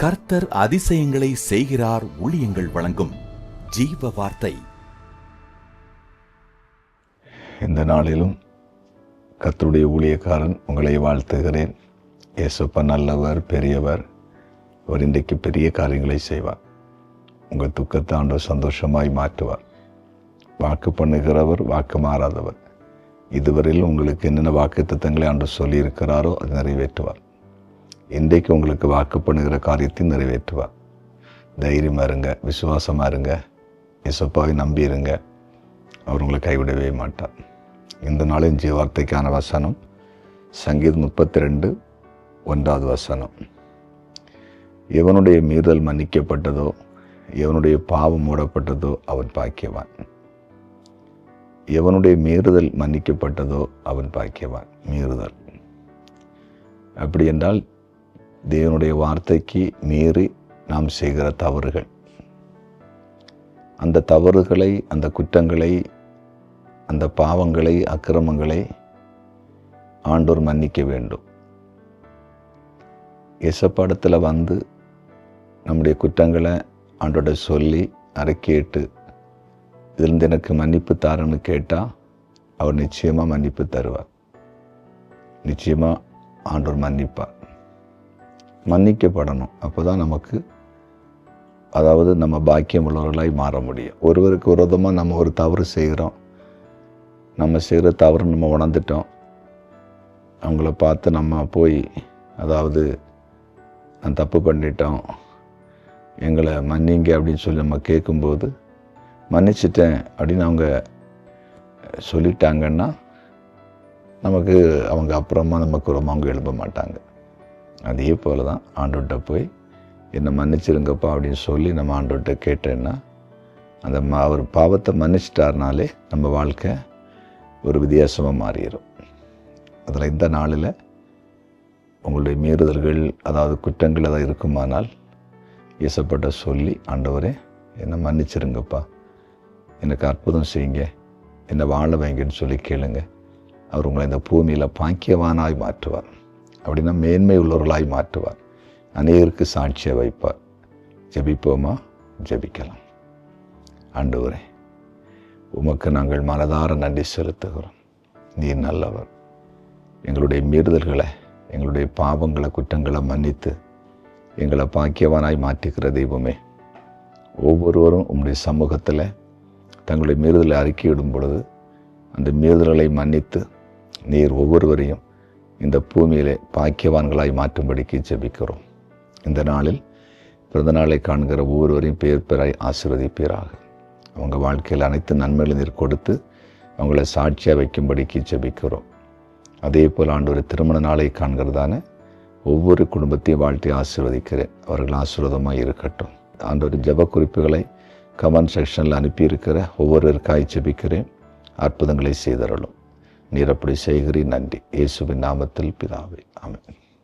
கர்த்தர் அதிசயங்களை செய்கிறார். ஊழியங்கள் வழங்கும் ஜீவ வார்த்தை. இந்த நாளிலும் கர்த்தருடைய ஊழியக்காரன் உங்களை வாழ்த்துகிறேன். இயேசுப்பா நல்லவர், பெரியவர். அவர் இன்றைக்கு பெரிய காரியங்களை செய்வார். உங்கள் துக்கத்தை ஆண்டவர் சந்தோஷமாய் மாற்றுவார். வாக்கு பண்ணுகிறவர், வாக்கு மாறாதவர். இதுவரையில் உங்களுக்கு என்னென்ன வாக்கு தத்தங்களை ஆண்டவர் சொல்லியிருக்கிறாரோ அதை நிறைவேற்றுவார். இன்றைக்கு உங்களுக்கு வாக்கு பண்ணுகிற காரியத்தையும் நிறைவேற்றுவார். தைரியமாக இருங்க, விசுவாசமாக இருங்க, இயேசுப்பாவை நம்பி இருங்க. அவர் உங்களை கைவிடவே மாட்டார். இந்த நாளின் ஜீவார்த்தைக்கான வசனம் சங்கீதம் 32:1. எவனுடைய மீறுதல் மன்னிக்கப்பட்டதோ, எவனுடைய பாவம் மூடப்பட்டதோ அவன் பாக்கியவான். எவனுடைய மீறுதல் மன்னிக்கப்பட்டதோ அவன் பாக்கியவான். மீறுதல் அப்படி என்றால் தேவனுடைய வார்த்தைக்கு மீறி நாம் செய்கிற தவறுகள், அந்த தவறுகளை, அந்த குற்றங்களை, அந்த பாவங்களை, அக்கிரமங்களை ஆண்டவர் மன்னிக்க வேண்டும். இயேசுப்படத்தில் வந்து நம்முடைய குற்றங்களை ஆண்டோட சொல்லி அறிக்கையிட்டு இதிலிருந்து எனக்கு மன்னிப்பு தாரன்னு கேட்டால் அவர் நிச்சயமாக மன்னிப்பு தருவார். நிச்சயமாக ஆண்டவர் மன்னிப்பார். மன்னிக்கப்படணும். அப்போ தான் நமக்கு, அதாவது நம்ம பாக்கியம் உள்ளவர்களாய் மாற முடியும். ஒருவருக்கு விரோதமாக நம்ம ஒரு தவறு செய்கிறோம், நம்ம செய்கிற தவறு நம்ம உணர்ந்துட்டோம், அவங்கள பார்த்து நம்ம போய், அதாவது நான் தப்பு பண்ணிட்டோம், எங்களை மன்னிங்க அப்படின்னு சொல்லி நம்ம கேட்கும்போது, மன்னிச்சிட்டேன் அப்படின்னு அவங்க சொல்லிட்டாங்கன்னா நமக்கு அவங்க அப்புறமா நமக்கு ரொம்ப அவங்க எழுப்ப மாட்டாங்க. அதே போல் தான் ஆண்டவர்கிட்ட போய் என்னை மன்னிச்சிருங்கப்பா அப்படின்னு சொல்லி நம்ம ஆண்டவர்கிட்ட கேட்டேன்னா, அந்த அவர் பாவத்தை மன்னிச்சிட்டாருனாலே நம்ம வாழ்க்கை ஒரு வித்தியாசமாக மாறிடும். அதில் இந்த நாளில் உங்களுடைய மீறுதல்கள், அதாவது குற்றங்கள் ஏதாவது இருக்குமானால் இயேசுப்பட்ட சொல்லி, ஆண்டவரே என்னை மன்னிச்சிருங்கப்பா, எனக்கு அற்புதம் செய்யுங்க, என்னை வாழ வைங்கன்னு சொல்லி கேளுங்க. அவர் உங்களை இந்த பூமியில் பாக்கியவானாய் மாற்றுவார். அப்படின்னா மேன்மை உள்ளவர்களாய் மாற்றுவார். அநேகருக்கு சாட்சியை வைப்பார். ஜெபிப்போமா? ஜெபிக்கலாம். ஆண்டவரே, உமக்கு நாங்கள் மனதார நன்றி செலுத்துகிறோம். நீர் நல்லவர். எங்களுடைய மீறுதல்களை, எங்களுடைய பாவங்களை, குற்றங்களை மன்னித்து எங்களை பாக்கியவானாய் மாற்றுகிற தெய்வமே, ஒவ்வொருவரும் உம்முடைய சமூகத்தில் தங்களுடைய மீறுதலை அறிக்கையிடும் பொழுது அந்த மீறுதல்களை மன்னித்து நீர் ஒவ்வொருவரையும் இந்த பூமியிலே பாக்கியவான்களாய் மாற்றும்படிக்கு ஜெபிக்கிறோம். இந்த நாளில் பிறந்த நாளை காண்கிற ஒவ்வொருவரையும் பேர் பேராய் ஆசீர்வதிப்பீராக. அவங்க வாழ்க்கையில் அனைத்து நன்மைகளை நீர் கொடுத்து அவங்கள சாட்சியாக வைக்கும்படிக்கு ஜெபிக்கிறோம். அதே போல் ஆண்டவர் திருமண நாளை காண்கிறதான ஒவ்வொரு குடும்பத்தையும் வாழ்த்தி ஆசீர்வதிக்கிறேன். அவர்கள் ஆசீர்வாதமாக இருக்கட்டும். ஆண்டவர் ஜெப குறிப்புகளை கமெண்ட் செக்ஷனில் அனுப்பியிருக்கிற ஒவ்வொருவருக்காய் ஜெபிக்கிறேன். அற்புதங்களை செய்தருளும். நீர் அப்படி செய்கிறீர். நன்றி. இயேசுவின் நாமத்தில் பிதாவே, ஆமென்.